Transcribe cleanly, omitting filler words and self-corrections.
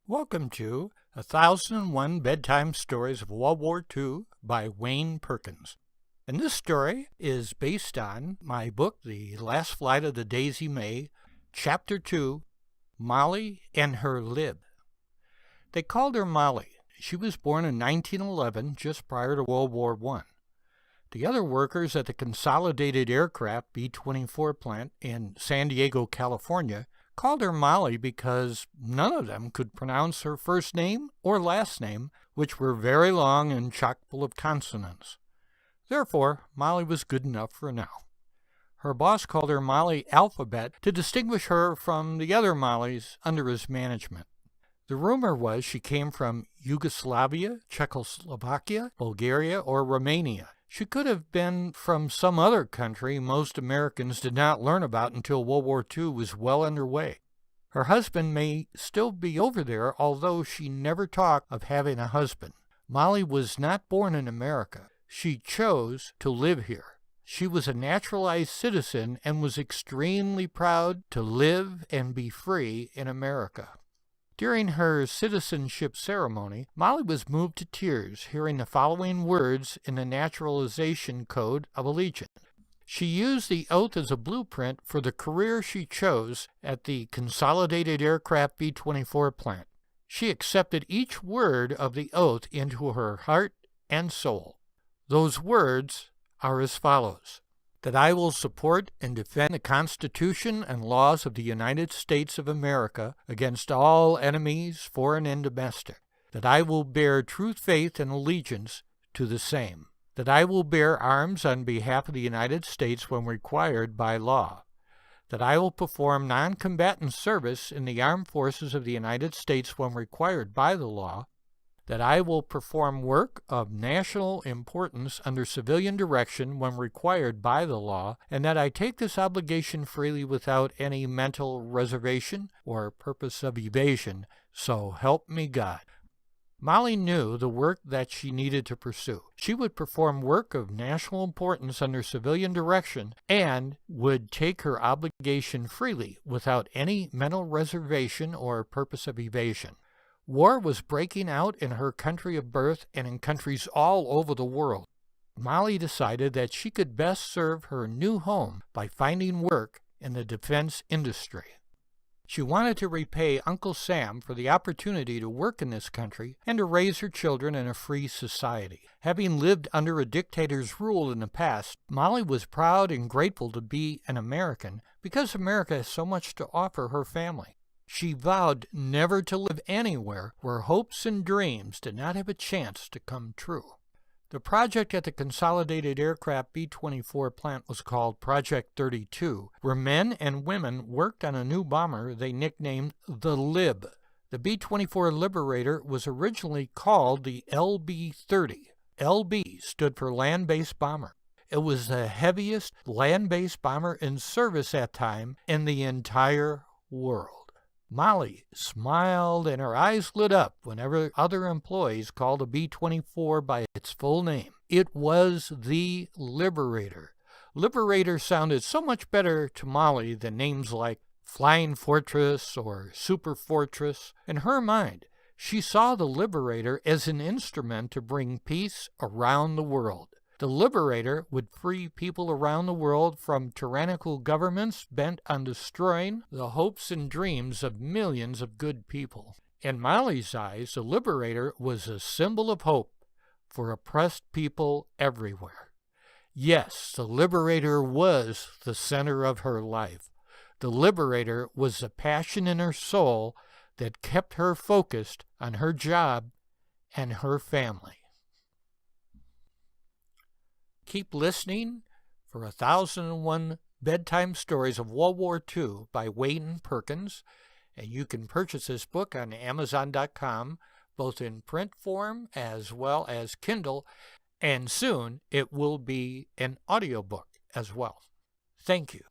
Welcome to 1001 Bedtime Stories of World War II by Wayne Perkins. And this story is based on my book, The Last Flight of the Daisy Mae, Chapter 2, Molly and Her Lib. They called her Molly. She was born in 1911, just prior to World War I. The other workers at the Consolidated Aircraft B-24 plant in San Diego, California, called her Molly because none of them could pronounce her first name or last name, which were very long and chock full of consonants. Therefore, Molly was good enough for now. Her boss called her Molly Alphabet to distinguish her from the other Mollys under his management. The rumor was she came from Yugoslavia, Czechoslovakia, Bulgaria, or Romania. She could have been from some other country most Americans did not learn about until World War II was well underway. Her husband may still be over there, although she never talked of having a husband. Molly was not born in America. She chose to live here. She was a naturalized citizen and was extremely proud to live and be free in America. During her citizenship ceremony, Molly was moved to tears hearing the following words in the Naturalization Code of Allegiance. She used the oath as a blueprint for the career she chose at the Consolidated Aircraft B-24 plant. She accepted each word of the oath into her heart and soul. Those words are as follows: that I will support and defend the Constitution and laws of the United States of America against all enemies, foreign and domestic. That I will bear true faith and allegiance to the same. That I will bear arms on behalf of the United States when required by law. That I will perform non-combatant service in the armed forces of the United States when required by the law. That I will perform work of national importance under civilian direction when required by the law, and that I take this obligation freely without any mental reservation or purpose of evasion, so help me God. Molly knew the work that she needed to pursue. She would perform work of national importance under civilian direction and would take her obligation freely without any mental reservation or purpose of evasion. War was breaking out in her country of birth and in countries all over the world. Molly decided that she could best serve her new home by finding work in the defense industry. She wanted to repay Uncle Sam for the opportunity to work in this country and to raise her children in a free society. Having lived under a dictator's rule in the past, Molly was proud and grateful to be an American because America has so much to offer her family. She vowed never to live anywhere where hopes and dreams did not have a chance to come true. The project at the Consolidated Aircraft B-24 plant was called Project 32, where men and women worked on a new bomber they nicknamed the Lib. The B-24 Liberator was originally called the LB-30. LB stood for Land-Based Bomber. It was the heaviest land-based bomber in service at that time in the entire world. Molly smiled and her eyes lit up whenever other employees called the B-24 by its full name. It was the Liberator. Liberator sounded so much better to Molly than names like Flying Fortress or Super Fortress. In her mind, she saw the Liberator as an instrument to bring peace around the world. The Liberator would free people around the world from tyrannical governments bent on destroying the hopes and dreams of millions of good people. In Molly's eyes, the Liberator was a symbol of hope for oppressed people everywhere. Yes, the Liberator was the center of her life. The Liberator was the passion in her soul that kept her focused on her job and her family. Keep listening for 1001 Bedtime Stories of World War II by Wayne Perkins, and you can purchase this book on Amazon.com, both in print form as well as Kindle, and soon it will be an audiobook as well. Thank you.